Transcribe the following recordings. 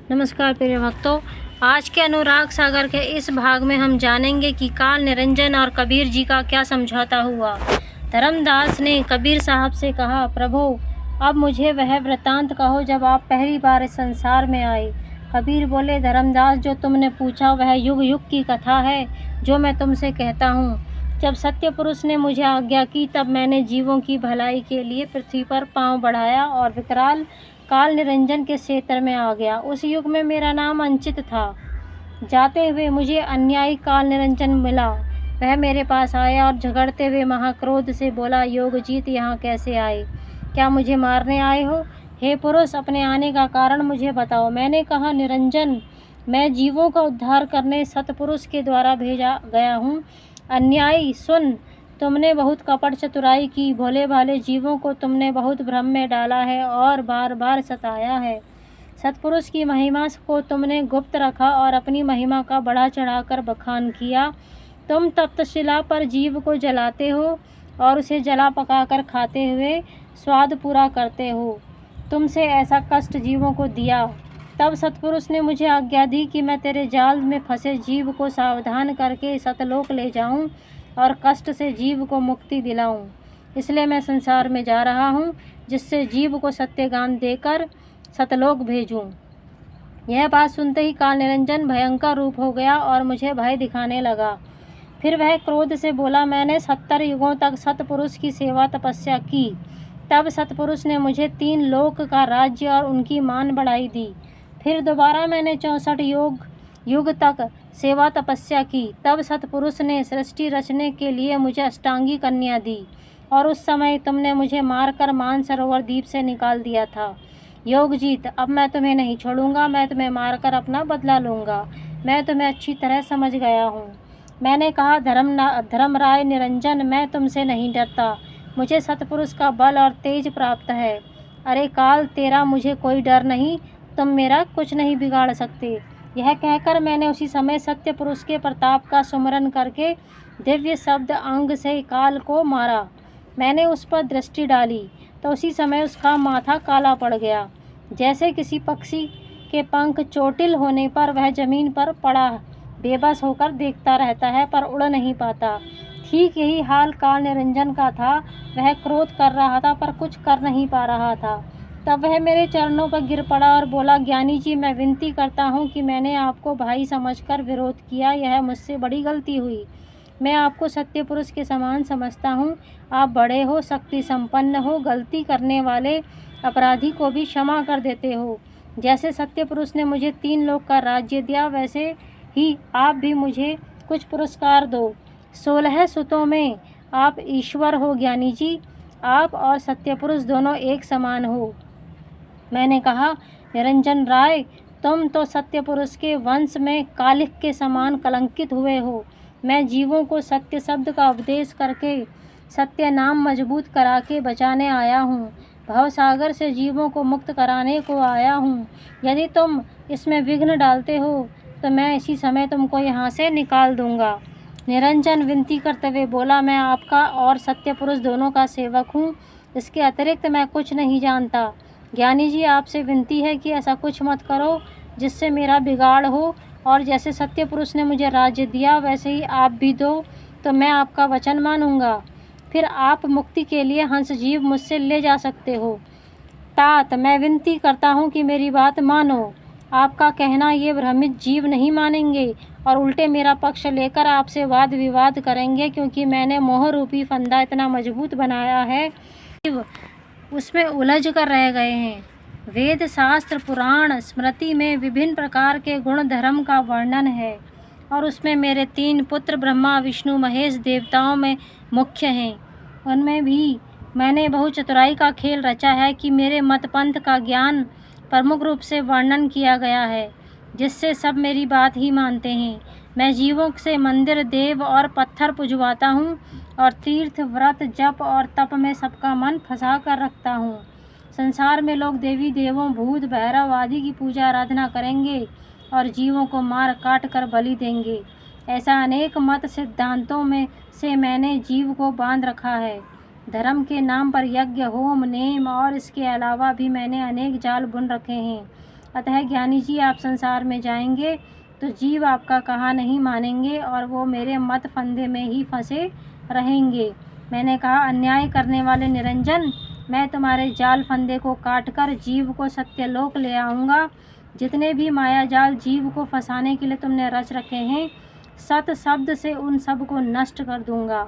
नमस्कार प्रिय भक्तों, आज के अनुराग सागर के इस भाग में हम जानेंगे कि काल निरंजन और कबीर जी का क्या समझौता हुआ। धर्मदास ने कबीर साहब से कहा, प्रभु अब मुझे वह वृतांत कहो जब आप पहली बार इस संसार में आए। कबीर बोले, धर्मदास जो तुमने पूछा वह युग युग की कथा है जो मैं तुमसे कहता हूँ। जब सत्य पुरुष ने मुझे आज्ञा की तब मैंने जीवों की भलाई के लिए पृथ्वी पर पांव बढ़ाया और विकराल काल निरंजन के क्षेत्र में आ गया। उस युग में मेरा नाम अंचित था। जाते हुए मुझे अन्यायी काल निरंजन मिला। वह मेरे पास आया और झगड़ते हुए महाक्रोध से बोला, योगजीत यहाँ कैसे आए? क्या मुझे मारने आए हो? हे पुरुष, अपने आने का कारण मुझे बताओ। मैंने कहा, निरंजन मैं जीवों का उद्धार करने सतपुरुष के द्वारा भेजा गया हूँ। अन्यायी सुन, तुमने बहुत कपट चतुराई की, भोले भाले जीवों को तुमने बहुत भ्रम में डाला है और बार बार सताया है। सतपुरुष की महिमा को तुमने गुप्त रखा और अपनी महिमा का बढ़ा चढ़ाकर बखान किया। तुम तप्तशिला पर जीव को जलाते हो और उसे जला पकाकर खाते हुए स्वाद पूरा करते हो। तुमसे ऐसा कष्ट जीवों को दिया। तब सतपुरुष ने मुझे आज्ञा दी कि मैं तेरे जाल में फंसे जीव को सावधान करके सतलोक ले जाऊं और कष्ट से जीव को मुक्ति दिलाऊं। इसलिए मैं संसार में जा रहा हूं, जिससे जीव को सत्यगान देकर सतलोक भेजूं। यह बात सुनते ही काल निरंजन भयंकर रूप हो गया और मुझे भय दिखाने लगा। फिर वह क्रोध से बोला, मैंने 70 युगों तक सतपुरुष की सेवा तपस्या की। तब सतपुरुष ने मुझे 3 लोक का राज्य और उनकी मान बढ़ाई दी। फिर दोबारा मैंने 64 युग तक सेवा तपस्या की। तब सतपुरुष ने सृष्टि रचने के लिए मुझे अष्टांगी कन्या दी और उस समय तुमने मुझे मारकर मानसरोवर द्वीप से निकाल दिया था। योगजीत, अब मैं तुम्हें नहीं छोड़ूंगा, मैं तुम्हें मारकर अपना बदला लूँगा। मैं तुम्हें अच्छी तरह समझ गया हूँ। मैंने कहा, धर्मराय निरंजन, मैं तुमसे नहीं डरता। मुझे सतपुरुष का बल और तेज प्राप्त है। अरे काल, तेरा मुझे कोई डर नहीं, तुम मेरा कुछ नहीं बिगाड़ सकते। यह कहकर मैंने उसी समय सत्य पुरुष के प्रताप का सुमरन करके दिव्य शब्द अंग से काल को मारा। मैंने उस पर दृष्टि डाली तो उसी समय उसका माथा काला पड़ गया। जैसे किसी पक्षी के पंख चोटिल होने पर वह जमीन पर पड़ा बेबस होकर देखता रहता है पर उड़ नहीं पाता, ठीक यही हाल काल निरंजन का था। वह क्रोध कर रहा था पर कुछ कर नहीं पा रहा था। तब वह मेरे चरणों पर गिर पड़ा और बोला, ज्ञानी जी, मैं विनती करता हूँ कि मैंने आपको भाई समझकर विरोध किया, यह मुझसे बड़ी गलती हुई। मैं आपको सत्य पुरुष के समान समझता हूँ। आप बड़े हो, शक्ति संपन्न हो, गलती करने वाले अपराधी को भी क्षमा कर देते हो। जैसे सत्य पुरुष ने मुझे 3 लोक का राज्य दिया, वैसे ही आप भी मुझे कुछ पुरस्कार दो। 16 सुतों में आप ईश्वर हो ज्ञानी जी। आप और सत्य पुरुष दोनों एक समान हो। मैंने कहा, निरंजन राय, तुम तो सत्य पुरुष के वंश में कालिख के समान कलंकित हुए हो। मैं जीवों को सत्य शब्द का उपदेश करके सत्य नाम मजबूत करा के बचाने आया हूँ। भवसागर से जीवों को मुक्त कराने को आया हूँ। यदि तुम इसमें विघ्न डालते हो तो मैं इसी समय तुमको यहाँ से निकाल दूँगा। निरंजन विनती करते हुए बोला, मैं आपका और सत्य पुरुष दोनों का सेवक हूँ। इसके अतिरिक्त मैं कुछ नहीं जानता। ज्ञानी जी, आपसे विनती है कि ऐसा कुछ मत करो जिससे मेरा बिगाड़ हो, और जैसे सत्य पुरुष ने मुझे राज्य दिया वैसे ही आप भी दो तो मैं आपका वचन मानूंगा। फिर आप मुक्ति के लिए हंस जीव मुझसे ले जा सकते हो। तात, मैं विनती करता हूँ कि मेरी बात मानो। आपका कहना ये भ्रमित जीव नहीं मानेंगे और उल्टे मेरा पक्ष लेकर आपसे वाद विवाद करेंगे, क्योंकि मैंने मोह रूपी फंदा इतना मजबूत बनाया है उसमें उलझ कर रह गए हैं। वेद शास्त्र पुराण स्मृति में विभिन्न प्रकार के गुण धर्म का वर्णन है और उसमें मेरे 3 पुत्र ब्रह्मा विष्णु महेश देवताओं में मुख्य हैं। उनमें भी मैंने बहुत चतुराई का खेल रचा है कि मेरे मत पंथ का ज्ञान प्रमुख रूप से वर्णन किया गया है, जिससे सब मेरी बात ही मानते हैं। मैं जीवों से मंदिर देव और पत्थर पुजवाता हूँ और तीर्थ व्रत जप और तप में सबका मन फंसा कर रखता हूँ। संसार में लोग देवी देवों भूत भैरव आदि की पूजा आराधना करेंगे और जीवों को मार काट कर बलि देंगे। ऐसा अनेक मत सिद्धांतों में से मैंने जीव को बांध रखा है। धर्म के नाम पर यज्ञ होम नेम और इसके अलावा भी मैंने अनेक जाल बुन रखे हैं। अतः ज्ञानी जी, आप संसार में जाएंगे तो जीव आपका कहा नहीं मानेंगे और वो मेरे मत फंदे में ही फंसे रहेंगे। मैंने कहा, अन्याय करने वाले निरंजन, मैं तुम्हारे जाल फंदे को काटकर जीव को सत्यलोक ले आऊँगा। जितने भी माया जाल जीव को फंसाने के लिए तुमने रच रखे हैं, सत शब्द से उन सब को नष्ट कर दूंगा।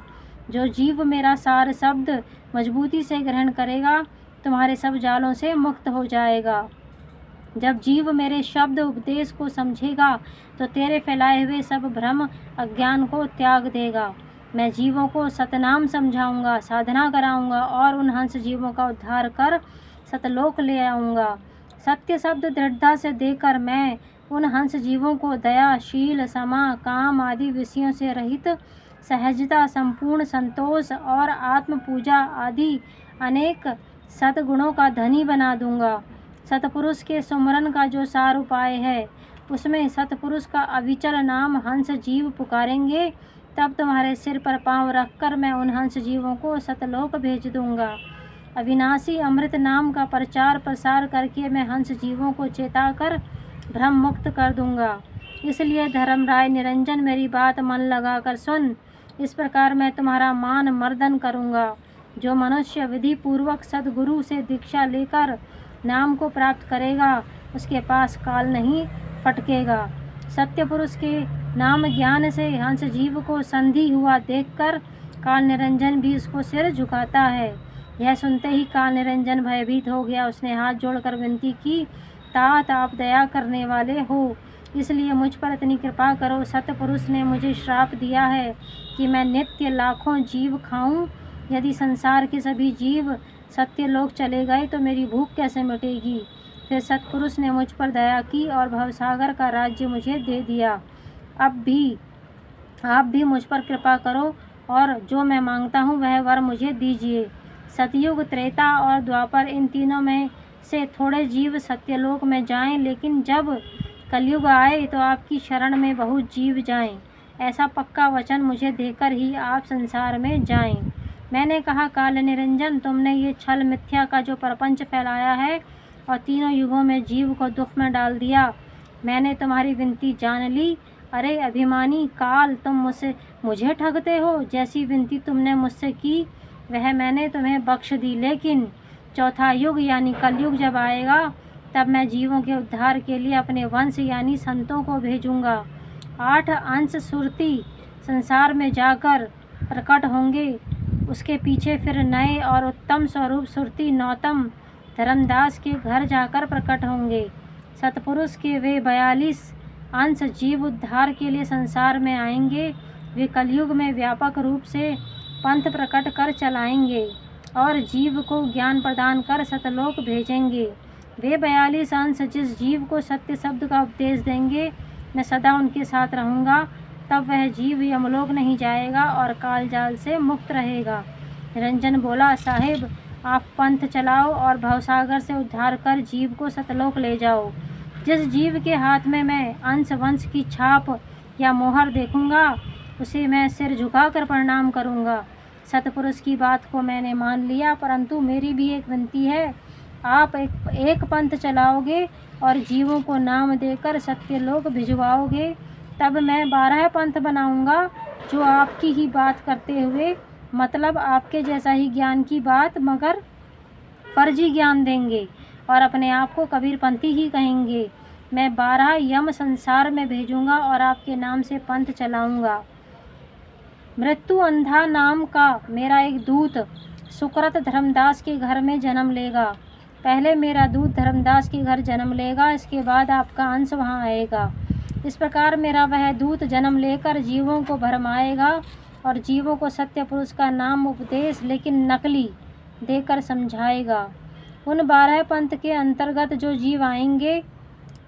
जो जीव मेरा सार शब्द मजबूती से ग्रहण करेगा, तुम्हारे सब जालों से मुक्त हो जाएगा। जब जीव मेरे शब्द उपदेश को समझेगा तो तेरे फैलाए हुए सब भ्रम अज्ञान को त्याग देगा। मैं जीवों को सतनाम समझाऊंगा, साधना कराऊंगा और उन हंस जीवों का उद्धार कर सतलोक ले आऊंगा। सत्य शब्द दृढ़ता से देकर मैं उन हंस जीवों को दया, शील, क्षमा, काम आदि विषयों से रहित सहजता, संपूर्ण संतोष और आत्म पूजा आदि अनेक सद्गुणों का धनी बना दूंगा। सतपुरुष के सुमरन का जो सार उपाय है, उसमें सतपुरुष का अविचल नाम हंस जीव पुकारेंगे, तब तुम्हारे सिर पर पांव रखकर मैं उन हंस जीवों को सतलोक भेज दूंगा। अविनाशी अमृत नाम का प्रचार प्रसार करके मैं हंस जीवों को चेताकर भ्रम मुक्त कर दूंगा। इसलिए धर्मराय निरंजन, मेरी बात मन लगाकर सुन। इस प्रकार मैं तुम्हारा मान मर्दन करूंगा। जो मनुष्य विधि पूर्वक सद्गुरु से दीक्षा लेकर नाम को प्राप्त करेगा, उसके पास काल नहीं फटकेगा। सत्य पुरुष के नाम ज्ञान से हंस जीव को संधि हुआ देखकर काल निरंजन भी उसको सिर झुकाता है। यह सुनते ही काल निरंजन भयभीत हो गया। उसने हाथ जोड़कर विनती की, तात आप दया करने वाले हो, इसलिए मुझ पर इतनी कृपा करो। सतपुरुष ने मुझे श्राप दिया है कि मैं नित्य लाखों जीव खाऊं। यदि संसार के सभी जीव सत्यलोक चले गए तो मेरी भूख कैसे मिटेगी। फिर सतपुरुष ने मुझ पर दया की और भवसागर का राज्य मुझे दे दिया। अब भी आप भी मुझ पर कृपा करो और जो मैं मांगता हूँ वह वर मुझे दीजिए। सतयुग, त्रेता और द्वापर, इन तीनों में से थोड़े जीव सत्यलोक में जाएं, लेकिन जब कलयुग आए तो आपकी शरण में बहुत जीव जाएं। ऐसा पक्का वचन मुझे देकर ही आप संसार में जाएं। मैंने कहा, काल निरंजन, तुमने ये छल मिथ्या का जो प्रपंच फैलाया है और तीनों युगों में जीव को दुख में डाल दिया, मैंने तुम्हारी विनती जान ली। अरे अभिमानी काल, तुम मुझे ठगते हो। जैसी विनती तुमने मुझसे की वह मैंने तुम्हें बख्श दी, लेकिन चौथा युग यानी कलयुग जब आएगा तब मैं जीवों के उद्धार के लिए अपने वंश यानी संतों को भेजूंगा। 8 अंश सुरती संसार में जाकर प्रकट होंगे। उसके पीछे फिर नए और उत्तम स्वरूप सुरती नौतम धर्मदास के घर जाकर प्रकट होंगे। सतपुरुष के वे 42 अंश जीव उद्धार के लिए संसार में आएंगे। वे कलयुग में व्यापक रूप से पंथ प्रकट कर चलाएंगे और जीव को ज्ञान प्रदान कर सतलोक भेजेंगे। वे 42 अंश जिस जीव को सत्य शब्द का उपदेश देंगे, मैं सदा उनके साथ रहूँगा। तब वह जीव यमलोक नहीं जाएगा और कालजाल से मुक्त रहेगा। निरंजन बोला, साहिब आप पंथ चलाओ और भवसागर से उद्धार कर जीव को सतलोक ले जाओ। जिस जीव के हाथ में मैं अंश वंश की छाप या मोहर देखूंगा, उसे मैं सिर झुकाकर प्रणाम करूंगा। सतपुरुष की बात को मैंने मान लिया, परंतु मेरी भी एक विनती है। आप एक पंथ चलाओगे और जीवों को नाम देकर सत्यलोक भिजवाओगे, तब मैं 12 पंथ बनाऊंगा जो आपकी ही बात करते हुए, मतलब आपके जैसा ही ज्ञान की बात मगर फर्जी ज्ञान देंगे और अपने आप को कबीरपंथी ही कहेंगे। मैं 12 यम संसार में भेजूंगा और आपके नाम से पंथ चलाऊंगा। मृत्यु अंधा नाम का मेरा एक दूत सुकृत धर्मदास के घर में जन्म लेगा। पहले मेरा दूत धर्मदास के घर जन्म लेगा, इसके बाद आपका अंश वहाँ आएगा। इस प्रकार मेरा वह दूत जन्म लेकर जीवों को भरमाएगा और जीवों को सत्य पुरुष का नाम उपदेश, लेकिन नकली, देकर समझाएगा। उन 12 पंथ के अंतर्गत जो जीव आएंगे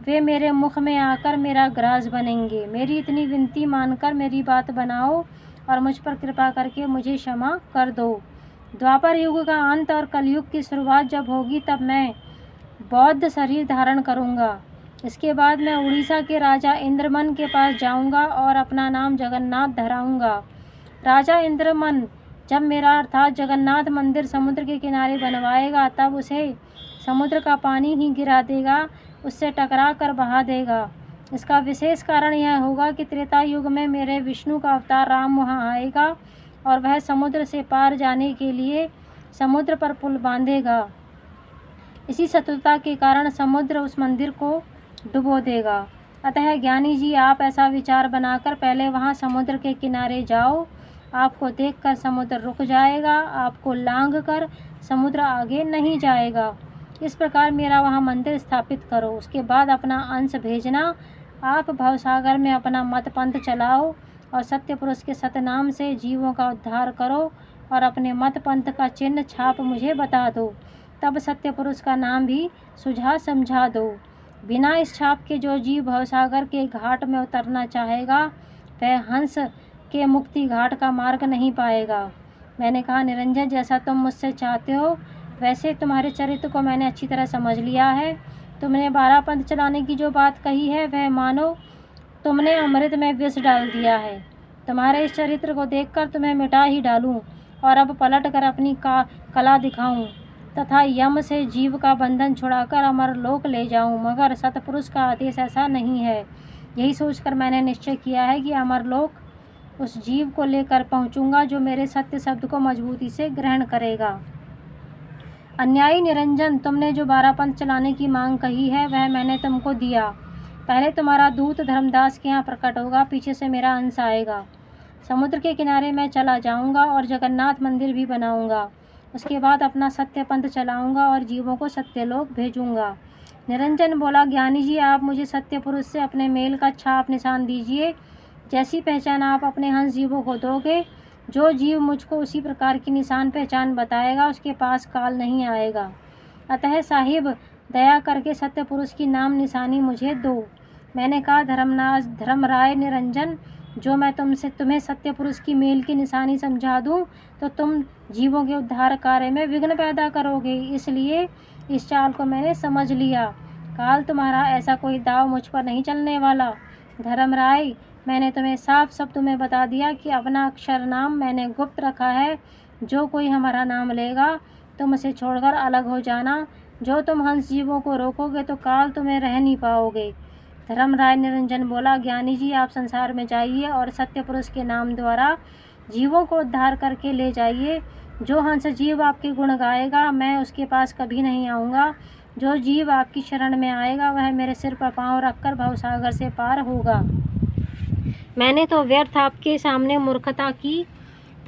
वे मेरे मुख में आकर मेरा ग्रास बनेंगे। मेरी इतनी विनती मानकर मेरी बात बनाओ और मुझ पर कृपा करके मुझे क्षमा कर दो। द्वापर युग का अंत और कलयुग की शुरुआत जब होगी तब मैं बौद्ध शरीर धारण करूंगा। इसके बाद मैं उड़ीसा के राजा इंद्रमन के पास जाऊंगा और अपना नाम जगन्नाथ धराऊंगा। राजा इंद्रमन जब मेरा अर्थात जगन्नाथ मंदिर समुद्र के किनारे बनवाएगा, तब उसे समुद्र का पानी ही गिरा देगा उससे टकरा कर बहा देगा। इसका विशेष कारण यह होगा कि त्रेता युग में मेरे विष्णु का अवतार राम वहाँ आएगा और वह समुद्र से पार जाने के लिए समुद्र पर पुल बांधेगा। इसी शत्रुता के कारण समुद्र उस मंदिर को डुबो देगा। अतः ज्ञानी जी, आप ऐसा विचार बनाकर पहले वहाँ समुद्र के किनारे जाओ। आपको देखकर समुद्र रुक जाएगा, आपको लांघ कर समुद्र आगे नहीं जाएगा। इस प्रकार मेरा वहाँ मंदिर स्थापित करो। उसके बाद अपना अंश भेजना। आप भवसागर में अपना मत पंथ चलाओ और सत्य पुरुष के सतनाम से जीवों का उद्धार करो और अपने मत पंथ का चिन्ह छाप मुझे बता दो। तब सत्य पुरुष का नाम भी सुझा समझा दो। बिना इस छाप के जो जीव भवसागर के घाट में उतरना चाहेगा वह हंस के मुक्ति घाट का मार्ग नहीं पाएगा। मैंने कहा, निरंजन, जैसा तुम मुझसे चाहते हो वैसे तुम्हारे चरित्र को मैंने अच्छी तरह समझ लिया है। तुमने 12 पंथ चलाने की जो बात कही है वह मानो तुमने अमृत में विष डाल दिया है। तुम्हारे इस चरित्र को देखकर तुम्हें मिटा ही डालूं और अब पलट कर अपनी कला दिखाऊं तथा यम से जीव का बंधन छुड़ाकर अमर लोक ले जाऊं। मगर सतपुरुष का आदेश ऐसा नहीं है। यही सोचकर मैंने निश्चय किया है कि अमर लोक उस जीव को लेकर पहुंचूंगा जो मेरे सत्य शब्द को मजबूती से ग्रहण करेगा। अन्यायी निरंजन, तुमने जो 12 पंथ चलाने की मांग कही है वह मैंने तुमको दिया। पहले तुम्हारा दूत धर्मदास के यहाँ प्रकट होगा, पीछे से मेरा अंश आएगा। समुद्र के किनारे मैं चला जाऊंगा और जगन्नाथ मंदिर भी बनाऊंगा। उसके बाद अपना सत्य पंथ चलाऊंगा और जीवों को सत्यलोक भेजूंगा। निरंजन बोला, ज्ञानी जी, आप मुझे सत्य पुरुष से अपने मेल का छाप निशान दीजिए। जैसी पहचान आप अपने हंस जीवों को दोगे, जो जीव मुझको उसी प्रकार की निशान पहचान बताएगा उसके पास काल नहीं आएगा। अतः साहिब, दया करके सत्य पुरुष की नाम निशानी मुझे दो। मैंने कहा, धर्मराय निरंजन, जो मैं तुम्हें सत्य पुरुष की मेल की निशानी समझा दूं तो तुम जीवों के उद्धार कार्य में विघ्न पैदा करोगे। इसलिए इस चाल को मैंने समझ लिया। काल तुम्हारा ऐसा कोई दाव मुझ पर नहीं चलने वाला। धर्मराय, मैंने तुम्हें साफ शब्दों में बता दिया कि अपना अक्षर नाम मैंने गुप्त रखा है। जो कोई हमारा नाम लेगा तुम उसे छोड़कर अलग हो जाना। जो तुम हंस जीवों को रोकोगे तो काल तुम्हें रह नहीं पाओगे। धर्मराय निरंजन बोला, ज्ञानी जी, आप संसार में जाइए और सत्य पुरुष के नाम द्वारा जीवों को उद्धार करके ले जाइए। जो हंस जीव आपके गुण गाएगा मैं उसके पास कभी नहीं आऊँगा। जो जीव आपकी शरण में आएगा वह मेरे सिर पर पाँव रखकर भवसागर से पार होगा। मैंने तो व्यर्थ आपके सामने मूर्खता की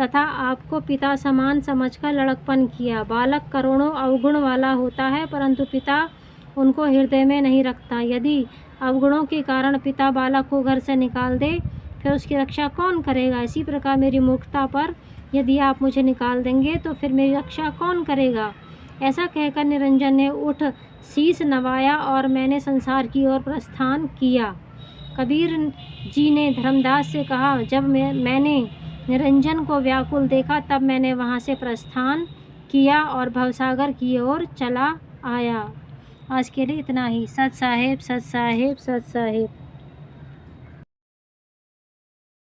तथा आपको पिता समान समझकर लड़कपन किया। बालक करोड़ों अवगुण वाला होता है परंतु पिता उनको हृदय में नहीं रखता। यदि अवगुणों के कारण पिता बालक को घर से निकाल दे फिर उसकी रक्षा कौन करेगा। इसी प्रकार मेरी मूर्खता पर यदि आप मुझे निकाल देंगे तो फिर मेरी रक्षा कौन करेगा। ऐसा कहकर निरंजन ने उठ शीश नवाया और मैंने संसार की ओर प्रस्थान किया। कबीर जी ने धर्मदास से कहा, जब मैंने निरंजन को व्याकुल देखा तब मैंने वहाँ से प्रस्थान किया और भवसागर की ओर चला आया। आज के लिए इतना ही। सत साहेब, सत साहेब, सत साहेब।